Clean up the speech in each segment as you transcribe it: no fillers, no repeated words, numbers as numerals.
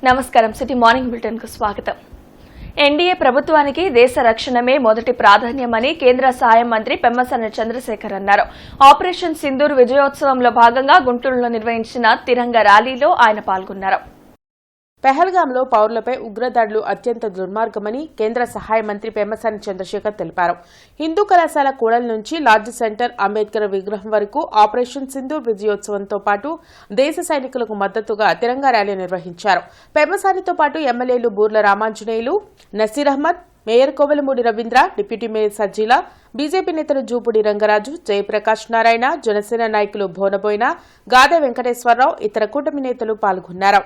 నమస్కారం. City morning bulletin కు స్వాగతం. ఎన్డీఏ ప్రభుత్వానికి దేశ రక్షణమే మొదటి ప్రాధాన్యమని కేంద్ర సహాయ మంత్రి పెమ్మసాని చంద్రశేఖర్ అన్నారు. ఆపరేషన్ సింధూర్ విజయోత్సవంలో భాగంగా గుంటూరులో నిర్వహించిన తిరంగ ర్యాలీలో ఆయన పాల్గొన్నారు. పెహల్గాంలో పౌరులపై ఉగ్రదాడులు అత్యంత దుర్మార్గమని కేంద్ర సహాయ మంత్రి పెమ్మసాని చంద్రశేఖర్ తెలిపారు. హిందూ కళాశాల కూడలి నుంచి లార్జ్ సెంటర్ అంబేద్కర్ విగ్రహం వరకు ఆపరేషన్ సింధూర్ విజయోత్సవంతో పాటు దేశ సైనికులకు మద్దతుగా తిరంగా ర్యాలీ నిర్వహించారు. పెమ్మసానితో పాటు ఎమ్మెల్యేలు Burla Ramanjaneyulu, Naseer Ahmed, mayor Kovelamudi Ravindra, deputy mayor Sajjila, BJP నేతలు జూపూడి రంగరాజు, జయప్రకాష్ నారాయణ, జనసేన నాయకులు భోనబోయిన, గాదె వెంకటేశ్వరరావు, ఇతర కూటమి నేతలు పాల్గొన్నారు.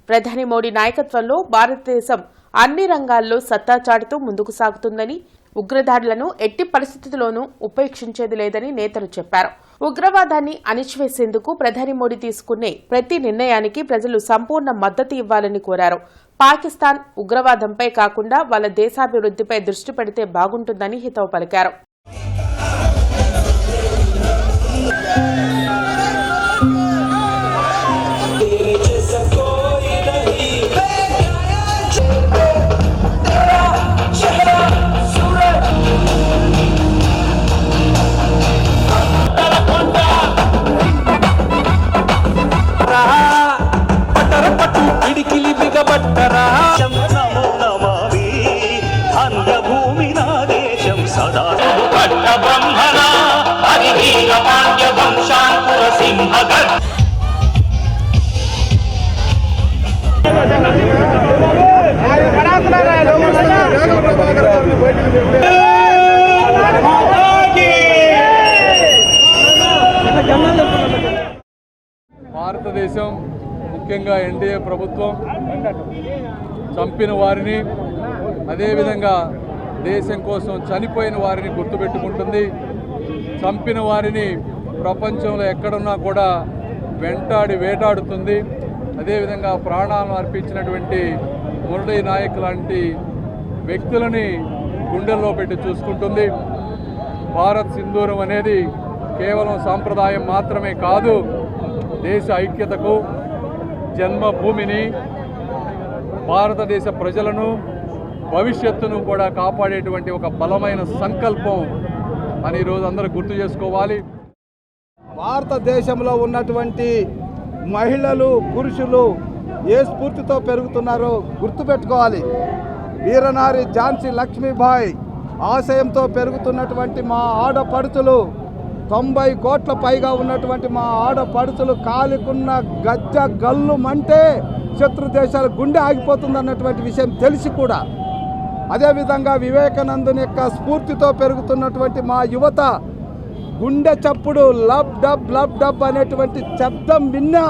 ప్రధాని మోడీ నాయకత్వంలో భారతదేశం అన్ని రంగాల్లో సత్తా చాటుతూ ముందుకు సాగుతుందని, ఉగ్రదాడులను ఎట్టి పరిస్థితుల్లోనూ ఉపేక్షించేది లేదని నేతలు చెప్పారు. ఉగ్రవాదాన్ని అణిచివేసేందుకు ప్రధాని మోడీ తీసుకునే ప్రతి నిర్ణయానికి ప్రజలు సంపూర్ణ మద్దతు ఇవ్వాలని కోరారు. పాకిస్తాన్ ఉగ్రవాదంపై కాకుండా వాళ్ళ దేశాభివృద్ధిపై దృష్టి పెడితే బాగుంటుందని హితవు పలికారు. భారతదేశం ముఖ్యంగా ఎన్డీఏ ప్రభుత్వం చంపిన వారిని, అదేవిధంగా దేశం కోసం చనిపోయిన వారిని గుర్తుపెట్టుకుంటుంది. చంపిన వారిని ప్రపంచంలో ఎక్కడున్నా కూడా వేటాడుతుంది. అదేవిధంగా ప్రాణాలను అర్పించినటువంటి మురళీ నాయక్ లాంటి వ్యక్తులని గుండెల్లో పెట్టి చూసుకుంటుంది. భారత్ సింధూరం అనేది కేవలం సాంప్రదాయం మాత్రమే కాదు, దేశ ఐక్యతకు, జన్మభూమిని, భారతదేశ ప్రజలను, భవిష్యత్తును కూడా కాపాడేటువంటి ఒక బలమైన సంకల్పం అని ఈరోజు అందరూ గుర్తు చేసుకోవాలి. భారతదేశంలో ఉన్నటువంటి మహిళలు, పురుషులు ఏ స్ఫూర్తితో పెరుగుతున్నారో గుర్తుపెట్టుకోవాలి. వీరనారి ఝాన్సీ లక్ష్మీబాయి ఆశయంతో పెరుగుతున్నటువంటి మా ఆడపడుచులు, 90 కోట్ల పైగా ఉన్నటువంటి మా ఆడపడుచులు కాలికున్న గజ్జ గల్లు మంటే శత్రు దేశాల గుండె ఆగిపోతుందన్నటువంటి విషయం తెలిసి కూడా, అదేవిధంగా వివేకానందుని యొక్క స్ఫూర్తితో పెరుగుతున్నటువంటి మా యువత గుండె చప్పుడు లబ్ డబ్ అనేటువంటి శబ్దం విన్నా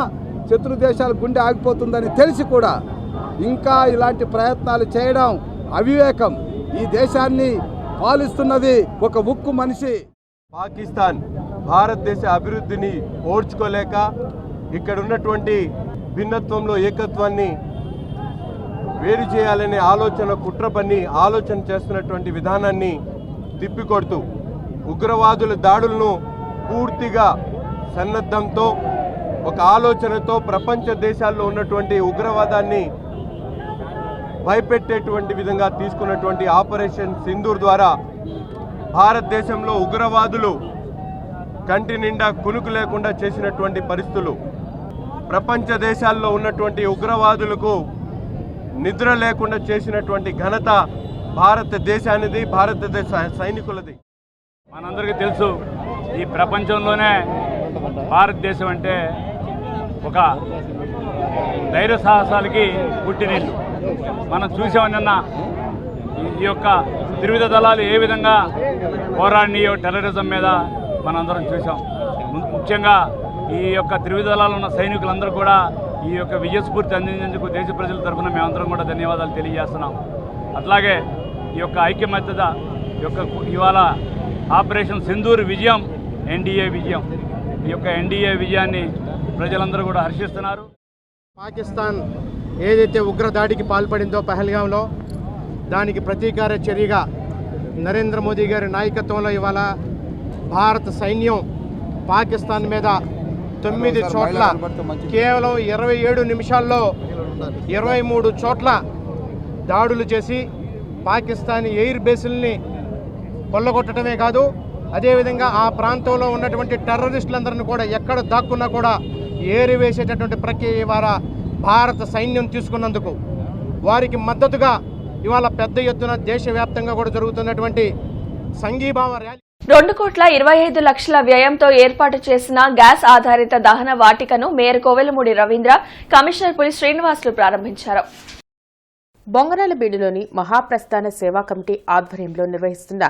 శత్రు దేశాల గుండె ఆగిపోతుందని తెలిసి కూడా ఇంకా ఇలాంటి ప్రయత్నాలు చేయడం అవివేకం. ఈ దేశాన్ని పాలిస్తున్నది ఒక ఉక్కు మనిషి. పాకిస్తాన్ భారతదేశ అభివృద్ధిని ఓర్చుకోలేక ఇక్కడ ఉన్నటువంటి భిన్నత్వంలో ఏకత్వాన్ని వేరు చేయాలనే ఆలోచన చేస్తున్నటువంటి విధానాన్ని తిప్పికొడుతూ ఉగ్రవాదుల దాడులను పూర్తిగా సన్నద్ధంతో, ఒక ఆలోచనతో ప్రపంచ దేశాల్లో ఉన్నటువంటి ఉగ్రవాదాన్ని భయపెట్టేటువంటి విధంగా తీసుకున్నటువంటి ఆపరేషన్ సింధూర్ ద్వారా భారతదేశంలో ఉగ్రవాదులు కంటి నిండా కునుకు లేకుండా చేసినటువంటి పరిస్థితులు, ప్రపంచ దేశాల్లో ఉన్నటువంటి ఉగ్రవాదులకు నిద్ర లేకుండా చేసినటువంటి ఘనత భారతదేశానిది, భారతదేశ సైనికులది. మనందరికీ తెలుసు, ఈ ప్రపంచంలోనే భారతదేశం అంటే ఒక ధైర్య సాహసాలకి పుట్టినిల్లు. మనం చూసామన్న ఈ యొక్క త్రివిధ దళాలు ఏ విధంగా పోరాడినాయో టెర్రరిజం మీద మనందరం చూసాం. ముఖ్యంగా ఈ యొక్క త్రివిధ దళాలు ఉన్న సైనికులందరూ కూడా ఈ యొక్క విజయస్ఫూర్తి అందించేందుకు దేశ ప్రజల తరఫున మేమందరం కూడా ధన్యవాదాలు తెలియజేస్తున్నాం. అట్లాగే ఈ యొక్క ఐక్యమత్యత యొక్క ఇవాళ ఆపరేషన్ సింధూర్ విజయం ఎన్డీఏ విజయం. ఈ యొక్క ఎన్డీఏ విజయాన్ని ప్రజలందరూ కూడా హర్షిస్తున్నారు. పాకిస్తాన్ ఏదైతే ఉగ్రదాడికి పాల్పడిందో పహల్గాంలో, దానికి ప్రతీకార చర్యగా నరేంద్ర మోదీ గారి నాయకత్వంలో ఇవాళ భారత సైన్యం పాకిస్తాన్ మీద 9 చోట్ల కేవలం 27 నిమిషాల్లో 23 చోట్ల దాడులు చేసి పాకిస్తానీ ఎయిర్ బేసుల్ని కొల్లగొట్టడమే కాదు, అదేవిధంగా ఆ ప్రాంతంలో ఉన్నటువంటి టెర్రరిస్టులందరినీ కూడా ఎక్కడ దాక్కున్నా కూడా ఏరివేసేటటువంటి ప్రక్రియ ద్వారా భారత సైన్యం తీసుకున్నందుకు వారికి మద్దతుగా ఇవాళ పెద్ద ఎత్తున దేశవ్యాప్తంగా కూడా జరుగుతున్నటువంటి సంఘీభావ ర్యాలీ 2,25,00,000 వ్యయంతో ఏర్పాటు చేసిన గ్యాస్ ఆధారిత దహన వాటికను మేయర్ కోవెలమూడి రవీంద్ర, కమిషనర్ పులి శ్రీనివాసులు ప్రారంభించారు. బొంగరాలబీడులోని మహాప్రస్థాన సేవా కమిటీ ఆధ్వర్యంలో నిర్వహిస్తున్న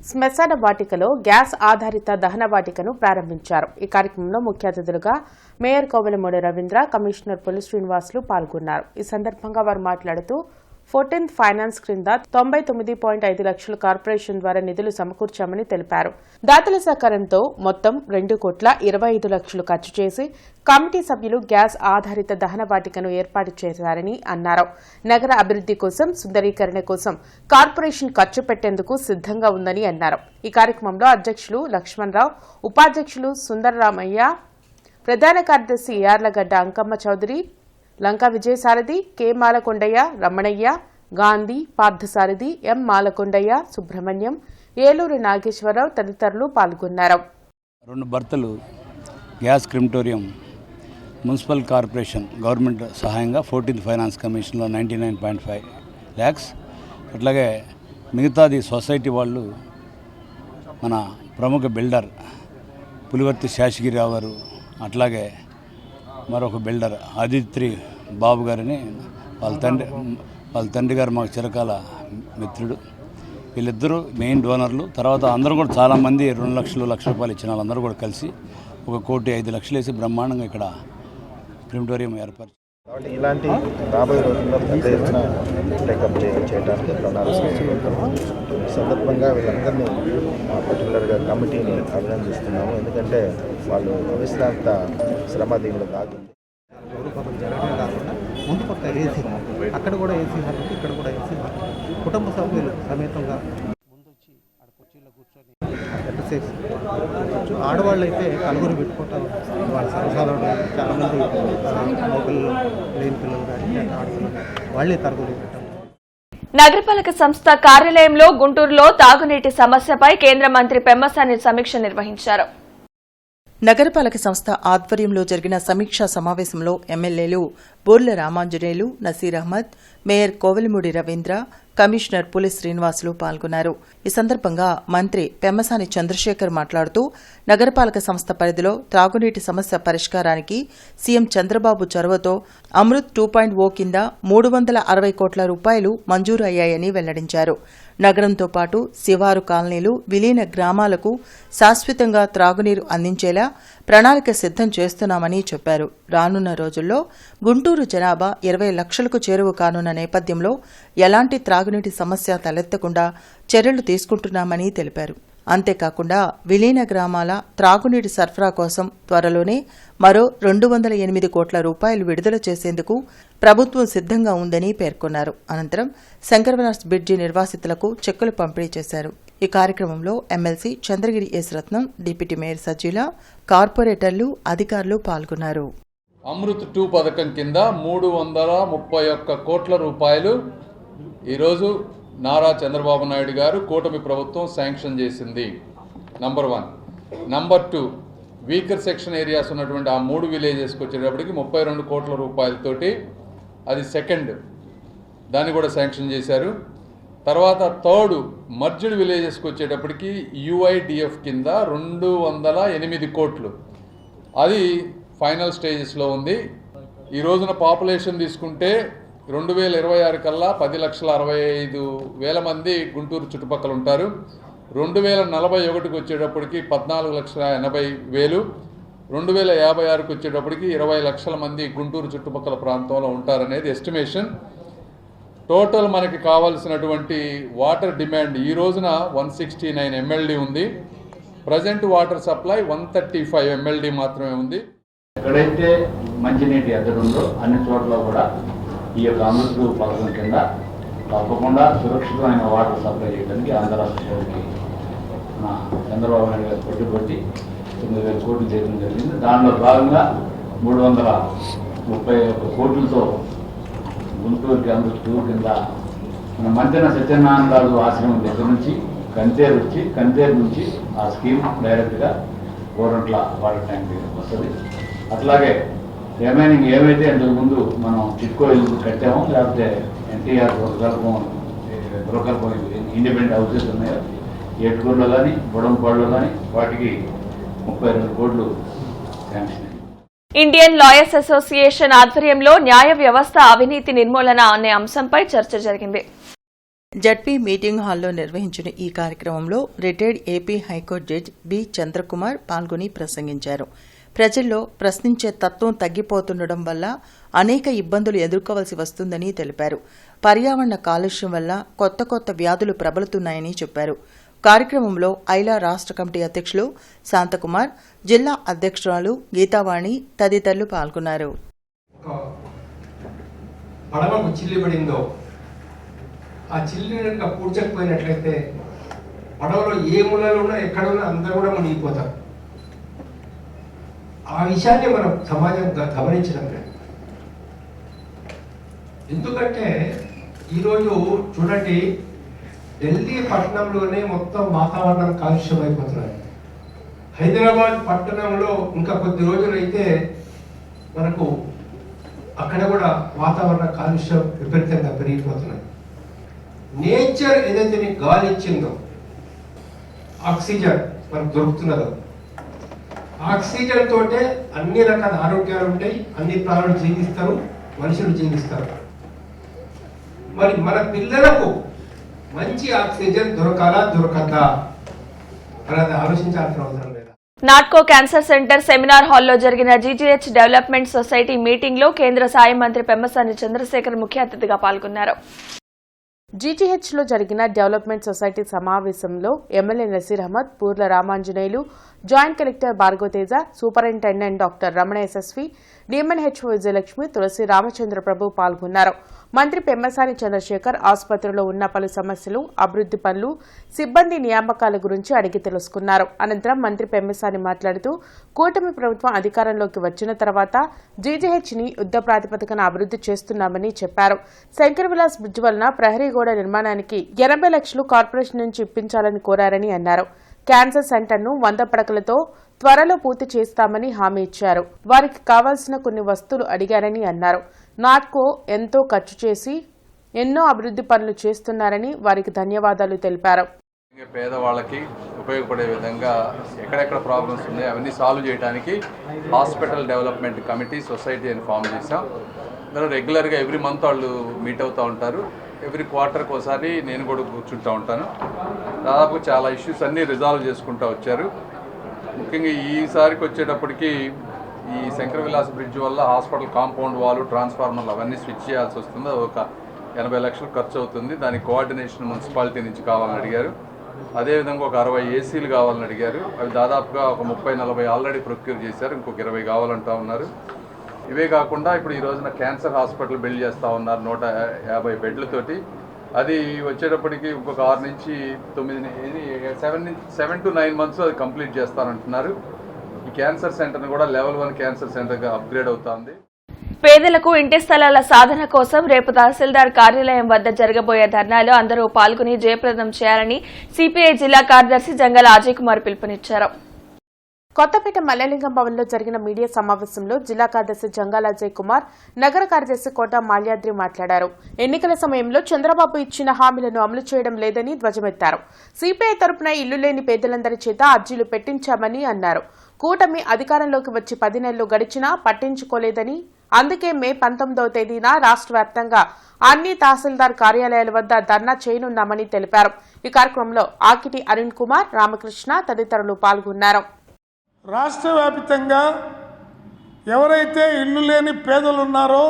శ్మశాన వాటికలో గ్యాస్ ఆధారిత దహన వాటికను ప్రారంభించారు. ఈ కార్యక్రమంలో ముఖ్య అతిథులుగా మేయర్ కోవెలమూడి రవీంద్ర, కమిషనర్ పులి శ్రీనివాసులు పాల్గొన్నారు. ఈ సందర్భంగా వారు మాట్లాడుతూ 14th ఫైనాన్స్ క్రింద 99.5 లక్షల కార్పొరేషన్ ద్వారా నిధులు సమకూర్చామని తెలిపారు. దాతల సహకారంతో మొత్తం 2,25,00,000 ఖర్చు చేసి కమిటీ సభ్యులు గ్యాస్ ఆధారిత దహన వాటికను ఏర్పాటు చేశారని అన్నారు. నగర అభివృద్ధి కోసం, సుందరీకరణ కోసం కార్పొరేషన్ ఖర్చు పెట్టేందుకు సిద్ధంగా ఉందని అన్నారు. ఈ కార్యక్రమంలో అధ్యక్షులు లక్ష్మణరావు, ఉపాధ్యక్షులు సుందరరామయ్య, ప్రధాన కార్యదర్శి యార్లగడ్డ అంకమ్మ చౌదరి, లంకా విజయసారథి, కె మాలకొండయ్య, రమణయ్య, గాంధీ, పార్థసారథి, ఎం మాలకొండయ్య, సుబ్రహ్మణ్యం, ఏలూరు నాగేశ్వరరావు తదితరులు పాల్గొన్నారు. 2 బర్తలు gas crematorium municipal corporation government సహాయంగా 14th ఫైనాన్స్ కమిషన్లో 99.5 lakhs, అట్లాగే మిగతాది సొసైటీ వాళ్ళు మన ప్రముఖ బిల్డర్ పులివర్తి శేషగిరిరావు గారు, అట్లాగే మరొక బిల్డర్ ఆదిత్రి బాబు గారిని, వాళ్ళ తండ్రి గారు మాకు చిరకాల మిత్రుడు, వీళ్ళిద్దరూ మెయిన్ డోనర్లు. తర్వాత అందరూ కూడా చాలామంది 2 లక్షల రూపాయలు ఇచ్చిన వాళ్ళందరూ కూడా కలిసి 1,05,00,000 వేసి బ్రహ్మాండంగా ఇక్కడ క్రిమటోరియం ఏర్పాటు. కాబట్టి ఇలాంటి రాబోయే రోజుల్లో పెద్ద ఎత్తున టేకప్ చేయడానికి ప్రణాళిక. ఈ సందర్భంగా వీళ్ళందరినీ పర్టికులర్గా కమిటీని అభినందిస్తున్నాము. ఎందుకంటే వాళ్ళు అవిశ్రాంత శ్రమ దీనిలో దాగుంది. గౌరవపదం జరగడమే కాకుండా ముందు పక్క ఏసీ, అక్కడ కూడా ఏసీ హాల్, ఇక్కడ కూడా ఏసీ హాల్, కుటుంబ సభ్యులు సమేతంగా ముందొచ్చి ఆడ కుర్చీలో కూర్చొని ఎంతసేపు ఆడవాళ్ళు అయితే కలుగురు పెట్టుకుంటాం. వాళ్ళు సర్వసాధారణ చాలామంది మొక్కలు లేని పిల్లలు కానీ ఆడపిల్లలు వాళ్ళే తరగతి పెట్టాం. నగరపాలక సంస్థ కార్యాలయంలో గుంటూరులో తాగునీటి సమస్యపై కేంద్ర మంత్రి పెమ్మసాని సమీక్ష నిర్వహించారు. నగరపాలక సంస్థ ఆధ్వర్యంలో జరిగిన సమీక్షా సమావేశంలో ఎమ్మెల్యేలు బోర్ల రామాంజనేయులు, నసీర్ అహ్మద్, మేయర్ కోవెలమూడి రవీంద్ర, కమిషనర్ పులి శ్రీనివాసులు పాల్గొన్నారు. ఈ సందర్భంగా మంత్రి పెమ్మసాని చంద్రశేఖర్ మాట్లాడుతూ నగరపాలక సంస్థ పరిధిలో త్రాగునీటి సమస్య పరిష్కారానికి సీఎం చంద్రబాబు చొరవతో అమృత్ 2.0 కింద 360 కోట్ల రూపాయలు మంజూరు అయ్యాయని వెల్లడించారు. నగరంతో పాటు శివారు కాలనీలు, విలీన గ్రామాలకు శాశ్వతంగా త్రాగునీరు అందించేలా ప్రణాళిక సిద్దం చేస్తున్నామని చెప్పారు. రానున్న రోజుల్లో గుంటూరు జనాభా 20 లక్షలకు చేరువ కానున్న నేపథ్యంలో ఎలాంటి త్రాగునీటి సమస్య తలెత్తకుండా చర్యలు తీసుకుంటున్నామని తెలిపారు. అంతేకాకుండా విలీన గ్రామాల త్రాగునీటి సరఫరా కోసం త్వరలోనే మరో 208 కోట్ల రూపాయలు విడుదల చేసేందుకు ప్రభుత్వం సిద్దంగా ఉందని పేర్కొన్నారు. అనంతరం శంకరవనాస్ బ్రిడ్జి నిర్వాసితులకు చెక్కులు పంపిణీ చేశారు. ఈ కార్యక్రమంలో ఎమ్మెల్సీ చంద్రగిరి ఎస్ రత్నం, డిప్యూటీ మేయర్ సజ్జీల, కార్పొరేటర్లు, అధికారులు పాల్గొన్నారు. అమృత్ 2 పథకం కింద 331 కోట్ల రూపాయలు ఈరోజు నారా చంద్రబాబు నాయుడు గారు కూటమి ప్రభుత్వం శాంక్షన్ చేసింది. Number 1. Number 2, weaker section areas ఉన్నటువంటి ఆ 3 విలేజెస్కి వచ్చేటప్పటికి 32 కోట్ల రూపాయలతోటి అది సెకండ్, దాన్ని కూడా శాంక్షన్ చేశారు. తర్వాత థర్డ్, మర్జ్డ్ విలేజెస్కి వచ్చేటప్పటికి యుఐడిఎఫ్ కింద 208 కోట్లు, అది ఫైనల్ స్టేజెస్లో ఉంది. ఈ రోజున పాపులేషన్ తీసుకుంటే 2026 కల్లా 10,65,000 మంది గుంటూరు చుట్టుపక్కల ఉంటారు. 2041కి వచ్చేటప్పటికి 14,80,000, 2056కి వచ్చేటప్పటికి 20 లక్షల మంది గుంటూరు చుట్టుపక్కల ప్రాంతంలో ఉంటారనేది ఎస్టిమేషన్. టోటల్ మనకి కావాల్సినటువంటి వాటర్ డిమాండ్ ఈ రోజున 169 MLD ఉంది. ప్రజెంట్ వాటర్ సప్లై 135 MLD మాత్రమే ఉంది. ఎక్కడైతే మంచినీటి ఎద్దడి ఉందో అన్ని చోట్ల కూడా ఈ యొక్క అమృత్ పథకం కింద తప్పకుండా సురక్షితమైన వాటర్ సప్లై చేయడానికి ఆంధ్ర రాష్ట్రానికి చంద్రబాబు నాయుడు గారు పట్టుబట్టి 9,000 కోట్లు చేయడం జరిగింది. దానిలో భాగంగా 331 కోట్లతో గుంటూరుకి అమృత్ కింద మన మంతెన సత్యనారాయణ రాజు ఆశ్రమం దగ్గర నుంచి కంతేరు వచ్చి కంతేరు నుంచి ఆ స్కీమ్ డైరెక్ట్గా గోరంట్ల వాటర్ ట్యాంక్ వస్తుంది. అట్లాగే రిమైనింగ్ ఏమైతే అంతకుముందు మనం చిట్కో ఇల్లు కట్టామో లేకపోతే ఎన్టీఆర్ ప్రకల్పం ఇండిపెండెంట్ హౌసెస్ ఉన్నాయో ఏటుకూరులో కానీ బుడంపాడులో కానీ వాటికి 32 కోట్లు శాంక్షన్. ఇండియన్ లాయర్స్ అసోసియేషన్ ఆధ్వర్యంలో న్యాయ వ్యవస్థ అవినీతి నిర్మూలన అనే అంశంపై చర్చ జరిగింది. జడ్పీ మీటింగ్ హాల్లో నిర్వహించిన ఈ కార్యక్రమంలో retired AP high court judge B Chandrakumar పాల్గొని ప్రసంగించారు. ప్రజల్లో ప్రశ్నించే తత్వం తగ్గిపోతుండడం వల్ల అనేక ఇబ్బందులు ఎదుర్కోవాల్సి వస్తుందని తెలిపారు. పర్యావరణ కాలుష్యం వల్ల కొత్త కొత్త వ్యాధులు ప్రబలుతున్నాయని చెప్పారు. కార్యక్రమంలో ఐలా రాష్ట్ర కమిటీ అధ్యక్షులు శాంతకుమార్, జిల్లా అధ్యక్షురాలు గీతావాణి తదితరులు పాల్గొన్నారు. పడవకు చిల్లి పడిందో ఆ చిల్లి కనుక పూడ్చకపోయినట్లయితే పడవలో ఏ మూలలో ఉన్నా ఎక్కడున్నా అందరూ కూడా మునిగిపోతారు. ఆ విషయాన్ని మనం సమాజం గమనించడం లేదు. ఎందుకంటే ఈరోజు చూడండి, ఢిల్లీ పట్టణంలోనే మొత్తం వాతావరణం కాలుష్యం అయిపోతున్నది. హైదరాబాద్ పట్టణంలో ఇంకా కొద్ది రోజులైతే మనకు అక్కడ కూడా వాతావరణ కాలుష్యం విపరీతంగా పెరిగిపోతున్నది. నేచర్ ఏదైతే నీకు గాలి ఇచ్చిందో, ఆక్సిజన్ మనకు దొరుకుతున్నదో, ఆక్సిజన్ తోటే అన్ని రకాల ఆరోగ్యాలు ఉంటాయి, అన్ని ప్రాణులు జీవిస్తారు, మనుషులు జీవిస్తారు. మరి మన పిల్లలకు మంచి ఆక్సిజన్ దొరకాలా దొరకద్దా అనేది ఆలోచించాల్సిన అవసరం లేదా? నాట్కో క్యాన్సర్ సెంటర్ సెమినార్ హాల్లో జరిగిన జీజీహెచ్ డెవలప్మెంట్ సొసైటీ మీటింగ్ లో కేంద్ర సాయ మంత్రి పెమ్మసాని చంద్రశేఖర్ ముఖ్య అతిథిగా పాల్గొన్నారు. జీజీహెచ్లో జరిగిన డెవలప్మెంట్ సొసైటీ సమావేశంలో MLA Naseer Ahmed, Purla Ramanjaneyulu, joint collector Bhargavateja, superintendent doctor Ramana SSV, DMNHO Vijayalakshmi, Tulasi Ramachandra Prabhu పాల్గొన్నారు. మంత్రి పెమ్మసాని చంద్రశేఖర్ ఆసుపత్రిలో ఉన్న పలు సమస్యలు, అభివృద్ది పనులు, సిబ్బంది నియామకాల గురించి అడిగి తెలుసుకున్నారు. అనంతరం మంత్రి పెమ్మసాని మాట్లాడుతూ, కూటమి ప్రభుత్వం అధికారంలోకి వచ్చిన తర్వాత జీజీహెచ్ ని యుద్ధ ప్రాతిపదికన అభివృద్ది చేస్తున్నామని చెప్పారు. శంకర్ విలాస్ బ్రిడ్జ్ వలన ప్రహరీ గోడ నిర్మాణానికి 80 లక్షలు కార్పొరేషన్ నుంచి ఇప్పించాలని కోరారని అన్నారు. క్యాన్సర్ సెంటర్ను 100 పడకలతో త్వరలో పూర్తి చేస్తామని హామీ ఇచ్చారు. వారికి కావాల్సిన కొన్ని వస్తువులు అడిగారని అన్నారు. నాట్కో ఎంతో ఖర్చు చేసి ఎన్నో అభివృద్ది పనులు చేస్తున్నారని వారికి ధన్యవాదాలు తెలిపారు. పేదవాళ్ళకి ఉపయోగపడే విధంగా ఎక్కడెక్కడ ప్రాబ్లమ్స్ ఉన్నాయో అవన్నీ సాల్వ్ చేయడానికి హాస్పిటల్ డెవలప్మెంట్ కమిటీ సొసైటీ అని ఫామ్ చేశాం. అందులో రెగ్యులర్గా ఎవ్రీ మంత్ వాళ్ళు మీట్ అవుతూ ఉంటారు. ఎవ్రీ క్వార్టర్కి ఒకసారి నేను కూడా కూర్చుంటూ ఉంటాను. దాదాపు చాలా ఇష్యూస్ అన్నీ రిజాల్వ్ చేసుకుంటూ వచ్చారు. ముఖ్యంగా ఈసారికి వచ్చేటప్పటికి ఈ శంకర్ విలాస్ బ్రిడ్జ్ వల్ల హాస్పిటల్ కాంపౌండ్ వాల్, ట్రాన్స్ఫార్మర్లు అవన్నీ స్విచ్ చేయాల్సి వస్తుంది. ఒక 80 లక్షలు ఖర్చు అవుతుంది. దానికి కోఆర్డినేషన్ మున్సిపాలిటీ నుంచి కావాలని అడిగారు. అదేవిధంగా ఒక 60 ఏసీలు కావాలని అడిగారు. అవి దాదాపుగా ఒక 30-40 ఆల్రెడీ ప్రొక్యూర్ చేశారు. ఇంకొక 20 కావాలంటా ఉన్నారు. ఇవే కాకుండా ఇప్పుడు ఈ రోజున క్యాన్సర్ హాస్పిటల్ బిల్డ్ చేస్తూ ఉన్నారు 150 బెడ్లతోటి. అది వచ్చేటప్పటికి ఇంకొక 6 నుంచి 7 to 9 months అది కంప్లీట్ చేస్తారంటున్నారు. ఈ క్యాన్సర్ సెంటర్ని కూడా లెవెల్ 1 క్యాన్సర్ సెంటర్గా అప్గ్రేడ్ అవుతుంది. పేదలకు ఇంటి స్థలాల సాధన కోసం రేపు తహసీల్దార్ కార్యాలయం వద్ద జరగబోయే ధర్నాలో అందరూ పాల్గొని జయప్రదం చేయాలని సిపిఐ జిల్లా కార్యదర్శి జంగాల అజయ్ కుమార్ పిలుపునిచ్చారు. కొత్తపేట మల్లెలింగం భవన్లో జరిగిన మీడియా సమావేశంలో జిల్లా కార్యదర్శి జంగాల అజయ్ కుమార్, నగర కార్యదర్శి కోట మాల్యాద్రి మాట్లాడారు. ఎన్నికల సమయంలో చంద్రబాబు ఇచ్చిన హామీలను అమలు చేయడం లేదని ధ్వజమెత్తారు. సిపిఐ తరపున ఇల్లు లేని పేదలందరి చేత అర్జీలు పెట్టించామని అన్నారు. కూటమి అధికారంలోకి వచ్చి 10 నెలలు గడిచినా పట్టించుకోలేదని, అందుకే మే 19వ తేదీన రాష్ట్ర వ్యాప్తంగా అన్ని తహసీల్దార్ కార్యాలయాల వద్ద ధర్నా చేయనున్నామని తెలిపారు. ఈ కార్యక్రమంలో ఆకిటి అరుణ్ కుమార్, రామకృష్ణ తదితరులు పాల్గొన్నారు. రాష్ట్ర వ్యాప్తంగా ఎవరైతే ఇల్లు లేని పేదలు ఉన్నారో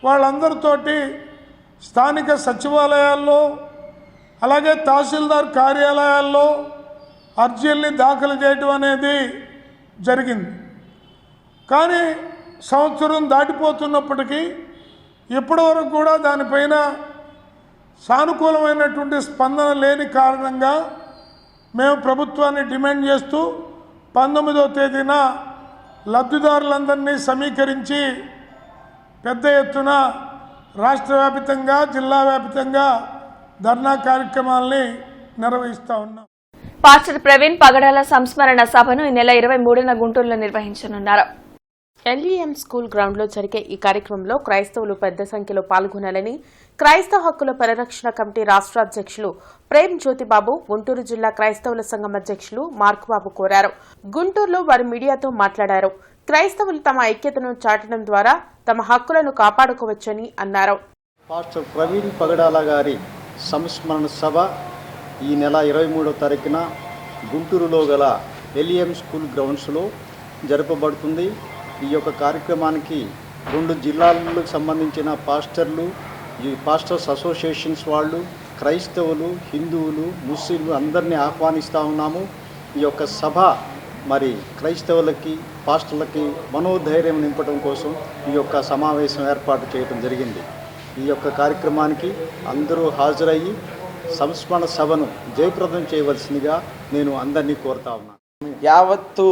వాళ్ళందరితోటి స్థానిక సచివాలయాల్లో అలాగే తహసీల్దార్ కార్యాలయాల్లో అర్జీల్ని దాఖలు చేయడం అనేది జరిగింది. కానీ సంవత్సరం దాటిపోతున్నప్పటికీ ఇప్పటివరకు కూడా దానిపైన సానుకూలమైనటువంటి స్పందన లేని కారణంగా మేము ప్రభుత్వాన్ని డిమాండ్ చేస్తూ 19వ తేదీన లబ్ధిదారులందరినీ సమీకరించి పెద్ద ఎత్తున రాష్ట్ర వ్యాప్తంగా జిల్లా వ్యాప్తంగా ధర్నా కార్యక్రమాల్ని నిర్వహిస్తూ ఉన్నాం. పాస్టర్ ప్రవీణ్ పగడాల సంస్మరణ సభను ఈ నెల 23న గుంటూరులో నిర్వహించనున్నారు. ఎల్ఈఎం స్కూల్ గ్రౌండ్లో జరిగే ఈ కార్యక్రమంలో క్రైస్తవులు పెద్ద సంఖ్యలో పాల్గొనాలని క్రైస్తవ హక్కుల పరిరక్షణ కమిటీ రాష్ట్ర అధ్యక్షులు ప్రేమ్ జ్యోతిబాబు, గుంటూరు జిల్లా క్రైస్తవుల సంఘం అధ్యక్షులు మార్కుబాబు కోరారు. గుంటూరులో వారు మీడియాతో మాట్లాడారు. క్రైస్తవులు తమ ఐక్యతను చాటడం ద్వారా తమ హక్కులను కాపాడుకోవచ్చని అన్నారు. పాస్టర్ ప్రవీణ్ పగడాల గారి సంస్మరణ సభ ఈ నెల 23వ తారీఖున గుంటూరులో గల ఎల్ఈఎం స్కూల్ గ్రౌండ్స్లో జరపబడుతుంది. ఈ యొక్క కార్యక్రమానికి 2 జిల్లాలకు సంబంధించిన పాస్టర్లు, ఈ పాస్టర్స్ అసోసియేషన్స్ వాళ్ళు, క్రైస్తవులు, హిందువులు, ముస్లింలు అందరినీ ఆహ్వానిస్తూ ఉన్నాము. ఈ యొక్క సభ మరి క్రైస్తవులకి, పాస్టర్లకి మనోధైర్యం నింపడం కోసం ఈ యొక్క సమావేశం ఏర్పాటు చేయడం జరిగింది. ఈ యొక్క కార్యక్రమానికి అందరూ హాజరయ్యి సంస్మరణ సభను జయప్రదం చేయవలసిందిగా నేను అందరినీ కోరుతా ఉన్నాను. యావత్తు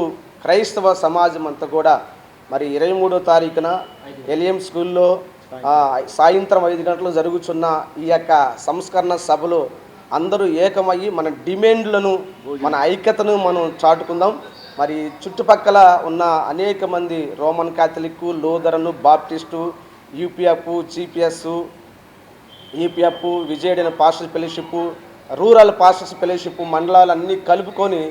క్రైస్తవ సమాజం అంతా కూడా మరి 23వ తారీఖున ఎల్ఈఎం స్కూల్లో సాయంత్రం 5 గంటలకు జరుగుతున్న ఈ యొక్క సంస్కరణ సభలో అందరూ ఏకమయ్యి మన డిమాండ్లను, మన ఐక్యతను మనం చాటుకుందాం. మరి చుట్టుపక్కల ఉన్న అనేక మంది Roman Catholic, Lutheran, Baptist, UPF, GPS, EPF, విజయడైన pastors fellowship, rural pastors fellowship మండలాలన్నీ కలుపుకొని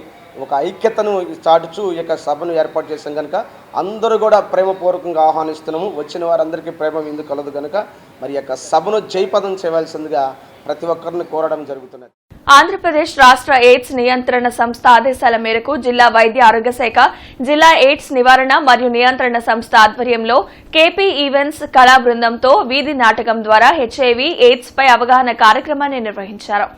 ఒక ఐక్యతను చాటుచూ ఈ యొక్క సభను ఏర్పాటు చేసాం కనుక అందరూ కూడా ప్రేమపూర్వకంగా ఆహ్వానిస్తున్నాము. వచ్చిన వారందరికీ ప్రేమ విందు కలదు కనుక మరి యొక్క సభను జయపదం చేయవలసిందిగా ప్రతి ఒక్కరిని కోరడం జరుగుతున్నది. ఆంధ్రప్రదేశ్ రాష్ట్ర ఎయిడ్స్ నియంత్రణ సంస్థ ఆదేశాల మేరకు జిల్లా వైద్య ఆరోగ్య శాఖ, జిల్లా ఎయిడ్స్ నివారణ మరియు నియంత్రణ సంస్థ ఆధ్వర్యంలో కేపీ ఈవెంట్స్ కళా బృందంతో వీధి నాటకం ద్వారా హెచ్ఐవి ఎయిడ్స్ పై అవగాహన కార్యక్రమాన్ని నిర్వహించారు.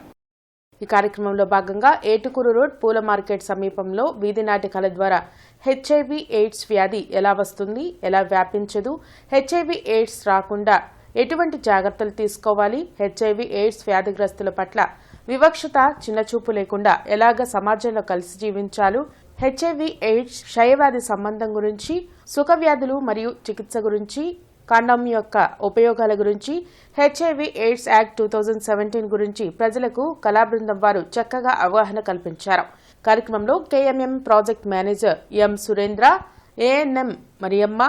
ఈ కార్యక్రమంలో భాగంగా ఏటుకూరు రోడ్ పూల మార్కెట్ సమీపంలో వీధి నాటకాల ద్వారా హెచ్ఐవి ఎయిడ్స్ వ్యాధి ఎలా వస్తుంది, ఎలా వ్యాపించదు, హెచ్ఐవి ఎయిడ్స్ రాకుండా ఎటువంటి జాగ్రత్తలు తీసుకోవాలి, హెచ్ఐవి ఎయిడ్స్ వ్యాధిగ్రస్తుల పట్ల వివక్షత, చిన్నచూపు లేకుండా ఎలాగ సమాజంలో కలిసి జీవించాలో, హెచ్ఐవి ఎయిడ్స్ క్షయవ్యాధి సంబంధం గురించి, సుఖవ్యాధులు మరియు చికిత్స గురించి, కాండం యొక్క ఉపయోగాల గురించి, హెచ్ఐవి ఎయిడ్స్ యాక్ట్ 2017 గురించి ప్రజలకు కళాబృందం వారు చక్కగా అవగాహన కల్పించారు. కార్యక్రమంలో KMM project manager M Surendra, ANM Mariyamma,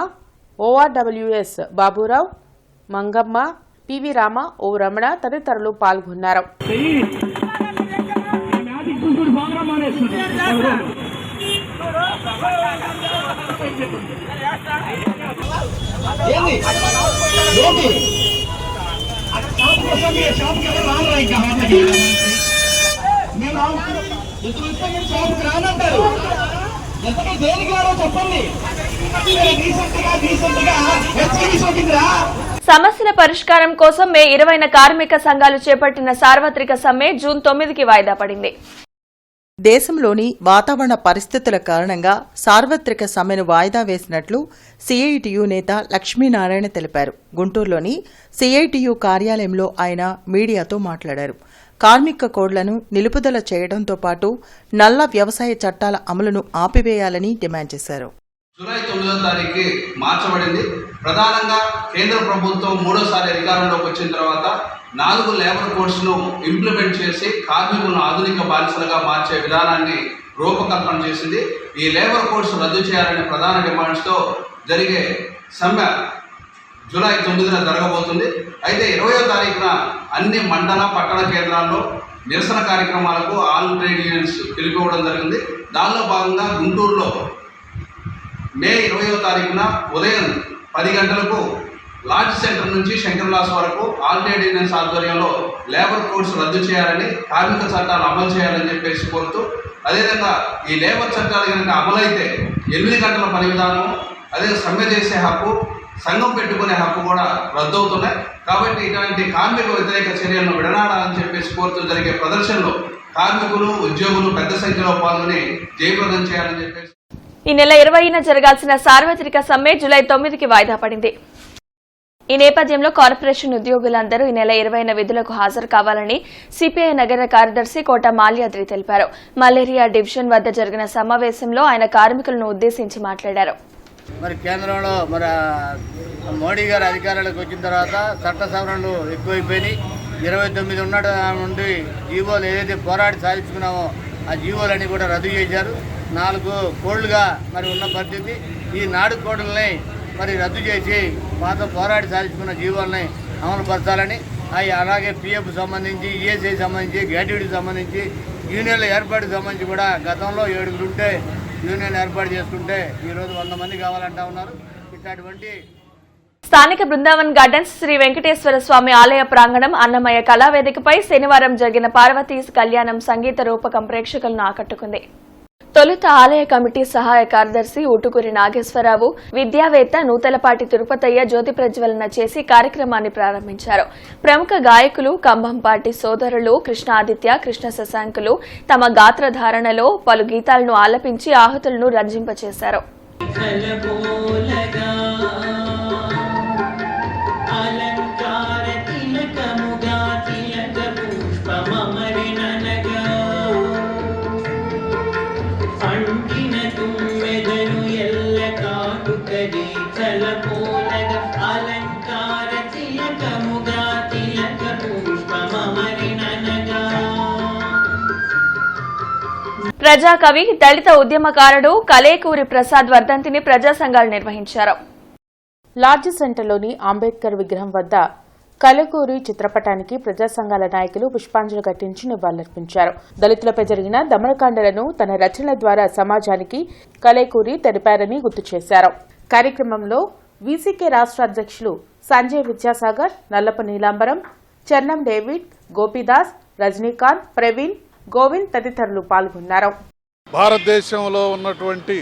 ORWS Baburao, Mangamma, PV Rama, O Ramana తదితరులు పాల్గొన్నారు. సమస్యల పరిష్కారం కోసం మే 20న కార్మిక సంఘాలు చేపట్టిన సార్వత్రిక సమ్మె జూన్ 9కి వాయిదా పడింది. దేశంలోని వాతావరణ పరిస్థితుల కారణంగా సార్వత్రిక సమ్మెను వాయిదా వేసినట్లు సిఐటియు నేత లక్ష్మీనారాయణ తెలిపారు. గుంటూరులోని సిఐటియు కార్యాలయంలో ఆయన మీడియాతో మాట్లాడారు. కార్మిక కోడ్లను నిలుపుదల చేయడంతో పాటు నల్ల వ్యవసాయ చట్టాల అమలును ఆపివేయాలని డిమాండ్ చేశారు. జూలై 9వ తారీఖు మార్చబడింది. ప్రధానంగా కేంద్ర ప్రభుత్వం 3వసారి అధికారంలోకి వచ్చిన తర్వాత 4 లేబర్ కోడ్స్ను ఇంప్లిమెంట్ చేసి కార్మికులను ఆధునిక బానిసలుగా మార్చే విధానాన్ని రూపకల్పన చేసింది. ఈ లేబర్ కోడ్స్ రద్దు చేయాలనే ప్రధాన డిమాండ్స్తో జరిగే సమ్మె జూలై 9న జరగబోతుంది. అయితే 20వ తారీఖున అన్ని మండల, పట్టణ కేంద్రాల్లో నిరసన కార్యక్రమాలకు ఆల్ ట్రేడ్ యూనియన్స్ పిలుపుకోవడం జరిగింది. దానిలో భాగంగా గుంటూరులో మే 20వ తారీఖున ఉదయం 10 గంటలకు లాడ్జ్ సెంటర్ నుంచి శంకర్లాస్ వరకు ఆల్ ట్రేడ్ యూనియన్స్ ఆధ్వర్యంలో లేబర్ కోడ్స్ రద్దు చేయాలని, కార్మిక చట్టాలు అమలు చేయాలని చెప్పేసి కోరుతూ, అదేవిధంగా ఈ లేబర్ చట్టాలు కనుక అమలైతే 8 గంటల పని విధానం, అదే సమ్మె చేసే హక్కు, సంఘం పెట్టుకునే హక్కు కూడా రద్దు అవుతున్నాయి. కాబట్టి ఇటువంటి కార్మిక వ్యతిరేక చర్యలను విడనాడాలని చెప్పేసి కోరుతూ జరిగే ప్రదర్శనలో కార్మికులు, ఉద్యోగులు పెద్ద సంఖ్యలో పాల్గొని జయప్రదం చేయాలని చెప్పేసి ఈ నెల 20న జరగాల్సిన సార్వత్రిక సమ్మె జూలై 9కి వాయిదా పడింది. ఈ నేపథ్యంలో కార్పొరేషన్ ఉద్యోగులందరూ ఈ నెల 20న విధులకు హాజరు కావాలని సిపిఐ నగర కార్యదర్శి కోట మాల్యాద్రి తెలిపారు. మలేరియా డివిజన్ వద్ద జరిగిన సమావేశంలో ఆయన కార్మికులను ఉద్దేశించి మాట్లాడారు. మరి కేంద్రంలో మరి మోడీ గారు అధికారాలకు వచ్చిన తర్వాత చట్ట సవరణలు ఎక్కువైపోయినాయి. 29 ఉన్నట నుండి జీవోలు ఏదైతే పోరాడి సాధించుకున్నామో ఆ జీవోలన్నీ కూడా రద్దు చేశారు. 4 కోళ్లుగా మరి ఉన్న పరిస్థితి. ఈ 4 కోళ్లని మరి రద్దు చేసి పాత పోరాడి సాధించుకున్న జీవోలని అమలుపరచాలని, అలాగే పిఎఫ్ సంబంధించి, ఈఎస్ఐ సంబంధించి, గ్రాట్యుటీకి సంబంధించి, యూనియన్ల ఏర్పాటుకు సంబంధించి కూడా గతంలో 7 ఉంటే యూనియన్ ఏర్పాటు చేసుకుంటే ఈరోజు 100 మంది కావాలంటా ఉన్నారు. ఇట్లాంటి స్థానిక బృందావన్ గార్డెన్స్ శ్రీ వెంకటేశ్వర స్వామి ఆలయ ప్రాంగణం అన్నమయ్య కళావేదికపై శనివారం జరిగిన పార్వతీ కళ్యాణం సంగీత రూపకం ప్రేక్షకులను ఆకట్టుకుంది. తొలుత ఆలయ కమిటీ సహాయ కార్యదర్శి ఊటుకూరి నాగేశ్వరరావు, విద్యావేత్త నూతలపాటి తిరుపతయ్య జ్యోతి ప్రజ్వలన చేసి కార్యక్రమాన్ని ప్రారంభించారు. ప్రముఖ గాయకులు కంభంపాటి సోదరులు కృష్ణాదిత్య, కృష్ణ శశాంకులు తమ గాత్రధారణలో పలు గీతాలను ఆలపించి ఆహుతులను రంజింపచేశారు. ప్రజాకవి, దళిత ఉద్యమకారుడు కలేకూరి ప్రసాద్ వర్ధంతిని ప్రజా సంఘాలు నిర్వహించారు. లార్జ్ సెంటర్లోని అంబేద్కర్ విగ్రహం వద్ద కలేకూరి చిత్రపటానికి ప్రజా సంఘాల నాయకులు పుష్పాంజలి ఘటించి నివాళులర్పించారు. దళితులపై జరిగిన దమనకాండలను తన రచనల ద్వారా సమాజానికి కలేకూరి తెలిపారని గుర్తు చేశారు. కార్యక్రమంలో వీసీకే రాష్ట్ర అధ్యక్షులు సంజయ్ విద్యాసాగర్, నల్లప నీలాంబరం, చెన్నం డేవిడ్, గోపీదాస్, రజనీకాంత్, ప్రవీణ్, గోవింద్ తదితరులు పాల్గొన్నారు. భారతదేశంలో ఉన్నటువంటి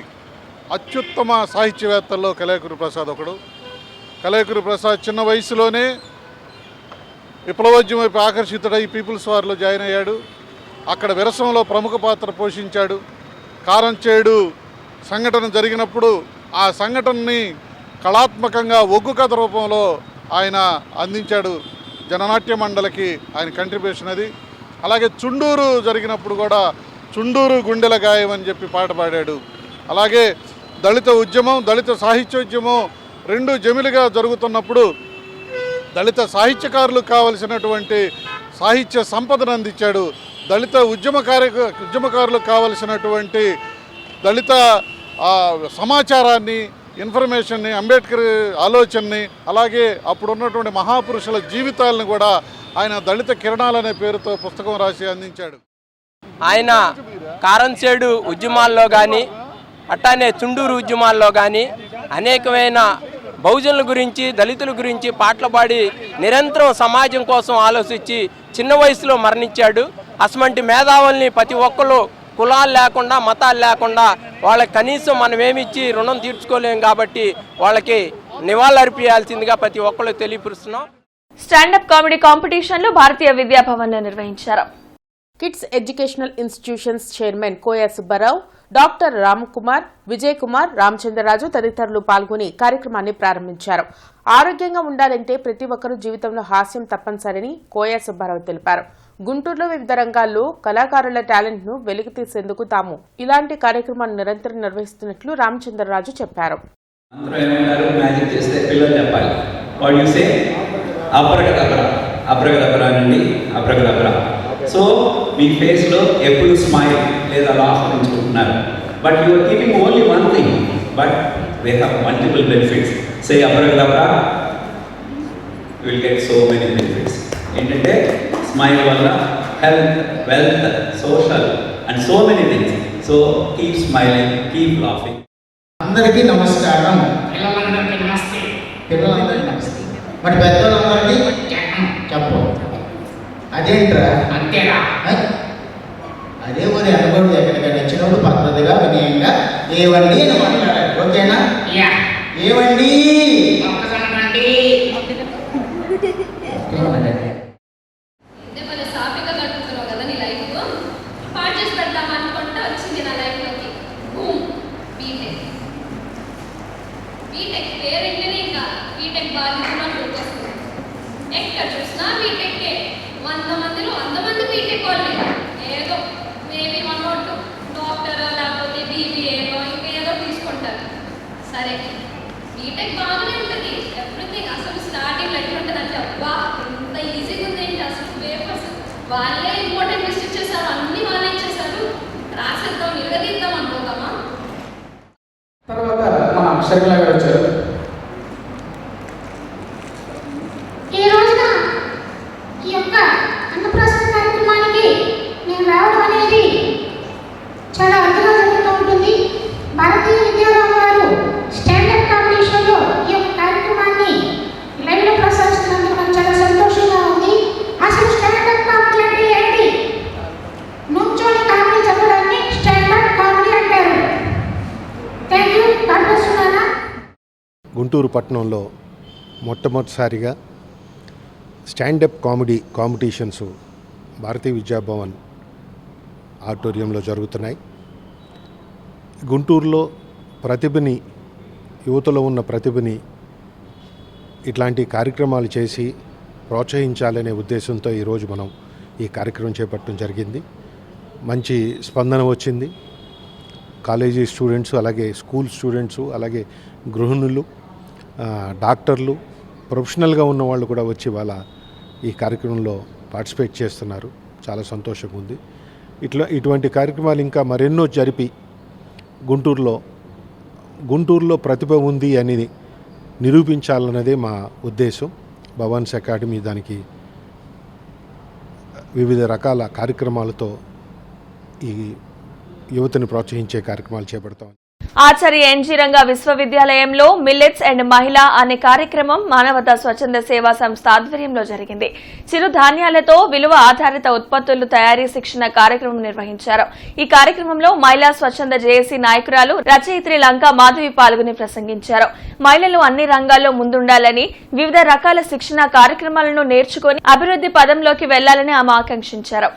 అత్యుత్తమ సాహిత్యవేత్తల్లో కలేకూరి ప్రసాద్ ఒకడు. కలేకూరి ప్రసాద్ చిన్న వయసులోనే విప్లవోద్యమం వైపు ఆకర్షితుడై పీపుల్స్ వార్లో జాయిన్ అయ్యాడు. అక్కడ విరసంలో ప్రముఖ పాత్ర పోషించాడు. కారంచేడు సంఘటన జరిగినప్పుడు ఆ సంఘటనని కళాత్మకంగా ఒగ్గు కథ రూపంలో ఆయన అందించాడు. జననాట్య మండలికి ఆయన కంట్రిబ్యూషన్ అది. అలాగే చుండూరు జరిగినప్పుడు కూడా చుండూరు గుండెల గాయం అని చెప్పి పాట పాడాడు. అలాగే దళిత ఉద్యమం, దళిత సాహిత్యోద్యమం రెండు జమిలిగా జరుగుతున్నప్పుడు దళిత సాహిత్యకారులకు కావలసినటువంటి సాహిత్య సంపదను అందించాడు. దళిత ఉద్యమకారులకు కావలసినటువంటి దళిత సమాచారాన్ని, ఇన్ఫర్మేషన్ని, అంబేద్కర్ ఆలోచనని, అలాగే అప్పుడున్నటువంటి మహాపురుషుల జీవితాలను కూడా ఆయన దళిత కిరణాలనే పేరుతో పుస్తకం రాసి అందించాడు. ఆయన కారంచేడు ఉద్యమాల్లో కానీ అట్లానే చుండూరు ఉద్యమాల్లో కానీ అనేకమైన బహుజనుల గురించి, దళితుల గురించి పాటలు పాడి నిరంతరం సమాజం కోసం ఆలోచించి చిన్న వయసులో మరణించాడు. అటువంటి మేధావుల్ని ప్రతి ఒక్కరు కులాలు లేకుండా, మతాలు లేకుండా వాళ్ళకి కనీసం మనం ఏమిచ్చి రుణం తీర్చుకోలేం కాబట్టి వాళ్ళకి నివాళులర్పించాల్సిందిగా ప్రతి ఒక్కరు తెలియపరుస్తున్నాం. స్టాండప్ కామెడీ కాంపిటీషన్లు భారతీయ విద్యాభవన్లో నిర్వహించారు. కిడ్స్ ఎడ్యుకేషనల్ ఇన్స్టిట్యూషన్స్ చైర్మన్ కోయ సుబ్బారావు, డాక్టర్ రామ్కుమార్, విజయ్ కుమార్, రామచంద్రరాజు తదితరులు పాల్గొని కార్యక్రమాన్ని ప్రారంభించారు. ఆరోగ్యంగా ఉండాలంటే ప్రతి ఒక్కరూ జీవితంలో హాస్యం తప్పనిసరని కోయ సుబ్బారావు తెలిపారు. గుంటూరులో వివిధ రంగాల్లో కళాకారుల టాలెంట్ ను వెలికితీసేందుకు తాము ఇలాంటి కార్యక్రమాన్ని నిరంతరం నిర్వహిస్తున్నట్లు రామచంద్రరాజు చెప్పారు. సో మీ ఫేస్లో ఎప్పుడు స్మైల్ లేదా లాఫ్ పెంచుకుంటున్నారు. But you are keeping only one thing, but they have multiple benefits. Say abracadabra, you will get so many benefits. ఏంటంటే స్మైల్ వల్ల health, wealth, social and so many things. So keep smiling, keep laughing. అందరికీ నమస్కారం. పిల్లలందరికీ నమస్తే. పిల్లలందరికీ నమస్తే. మరి పెద్దలందరికీ చెప్పు. అదేంట్రా అంతేరా? అదే మరి అనుకోండి. ఎక్కడికైనా వచ్చినప్పుడు పద్ధతిగా, వినయంగా ఏవండి అని మాట్లాడాలి. ఓకేనా? ఏవండి బీటెక్ పేరు ఇంకా బీటెక్ బాధ్యతలు ఎక్కడ చూసినా బీటెక్కే. 100 మందిలో 100 మంది బీటెక్ వాళ్ళే. ఏదో మేబీ మనోళ్ళు డాక్టర్ లేకపోతే బీబీఏలో ఇంకేదో తీసుకుంటారు. సరే బీటెక్ బాగానే ఉంటుంది, ఎవ్రీథింగ్. అసలు స్టార్టింగ్ ఎట్లా ఉంటుంది అంటే అబ్బా ఇంత ఈజీగా ఉంది ఏంటి, అసలు పేపర్స్ వాళ్ళే ఇంపార్టెంట్ లిస్ట్ ఇచ్చేసారు, అన్ని వాళ్ళే ఇచ్చేసారు, రాసేద్దాం నిలదీద్దాం అనుకోదామా. తర్వాత మన అక్షరకళ గారు వచ్చారు. ఈ రోజున ఈ యొక్క అన్నప్రాసన కార్యక్రమానికి నేను రావడం అనేది చాలా అద్భుతంగా జరుగుతూ ఉంటుంది. భారతీయ విద్యారావు గారు స్టాండర్డ్ కాంపిటీషన్లో ఈ యొక్క కార్యక్రమాన్ని లైవ్లో ప్రసారిస్తున్నందుకు నాకు చాలా సంతోషంగా ఉంది. అసలు స్టాండర్డ్ కామెడీ అంటే ఏంటి? నుంచోని కామెడీ చెప్పడాన్ని స్టాండర్డ్ కామెడీ అంటారు. Thank you. కాన్పస్తున్నానా? గుంటూరు పట్టణంలో మొట్టమొదటిసారిగా standup comedy competitions Bharatiya Vidya Bhavan ఆడిటోరియంలో జరుగుతున్నాయి. గుంటూరులో ప్రతిభని, యువతలో ఉన్న ప్రతిభని ఇట్లాంటి కార్యక్రమాలు చేసి ప్రోత్సహించాలనే ఉద్దేశంతో ఈరోజు మనం ఈ కార్యక్రమం చేపట్టడం జరిగింది. మంచి స్పందన వచ్చింది. కాలేజీ స్టూడెంట్స్, అలాగే స్కూల్ స్టూడెంట్స్, అలాగే గృహిణులు, డాక్టర్లు, ప్రొఫెషనల్గా ఉన్న వాళ్ళు కూడా వచ్చి వాళ్ళ ఈ కార్యక్రమంలో పార్టిసిపేట్ చేస్తున్నారు. చాలా సంతోషంగా ఉంది. ఇటువంటి కార్యక్రమాలు ఇంకా మరెన్నో జరిపి గుంటూరులో ప్రతిభ ఉంది అని నిరూపించాలన్నదే మా ఉద్దేశం. భవాన్స్ అకాడమీ దానికి వివిధ రకాల కార్యక్రమాలతో ఈ యువతని ప్రోత్సహించే కార్యక్రమాలు చేపడతాం. ఆచార్య ఎన్జీ రంగా విశ్వవిద్యాలయంలో మిల్లెట్స్ అండ్ మహిళ అనే కార్యక్రమం మానవతా స్వచ్ఛంద సేవా సంస్థ ఆధ్వర్యంలో జరిగింది. చిరుధాన్యాలతో విలువ ఆధారిత ఉత్పత్తులు తయారీ శిక్షణ కార్యక్రమం నిర్వహించారు. ఈ కార్యక్రమంలో మహిళా స్వచ్ఛంద జేఏసీ నాయకురాలు రచయిత్రి లంకా మాధవి పాల్గొని ప్రసంగించారు. మహిళలు అన్ని రంగాల్లో ముందుండాలని, వివిధ రకాల శిక్షణ కార్యక్రమాలను నేర్చుకుని అభివృద్ధి పదంలోకి వెళ్లాలని ఆమె ఆకాంక్షించారు.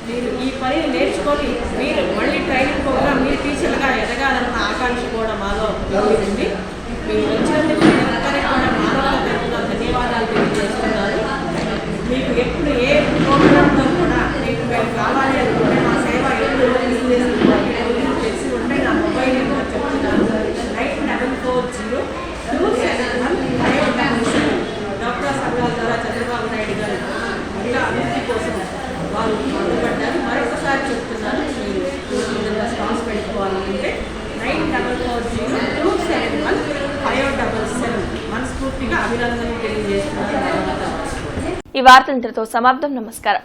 మీరు ఈ పని నేర్చుకొని మీరు మళ్ళీ ట్రైనింగ్ ప్రోగ్రామ్ మీరు టీచర్గా ఎదగాలన్న ఆకాంక్ష కూడా మాలో ఉంది. మీరు వచ్చినందుకు అందరికీ కూడా మానవత తరపున ధన్యవాదాలు తెలియజేస్తున్నారు. మీకు ఎప్పుడు ఏ ప్రోగ్రాంలో కూడా మీకు మేము కావాలి అనుకుంటే మా సేవ ఎప్పుడు తెలిసి ఉంటే నా మొబైల్ నెంబర్ చెప్తున్నాను. 940271 డాక్టర్ సంఘాల ద్వారా చంద్రబాబు నాయుడు గారు మహిళా అభివృద్ధి కోసం వాళ్ళు మొదలుపెట్టారు. మరొకసారి చెప్తున్నాను, మీరు రెస్పాన్స్ పెట్టుకోవాలంటే 940271 మనస్ఫూర్తిగా అభినందనలు తెలియజేస్తున్నారు. ఈ వార్త ఇంతటితో సమాప్తం. నమస్కారం.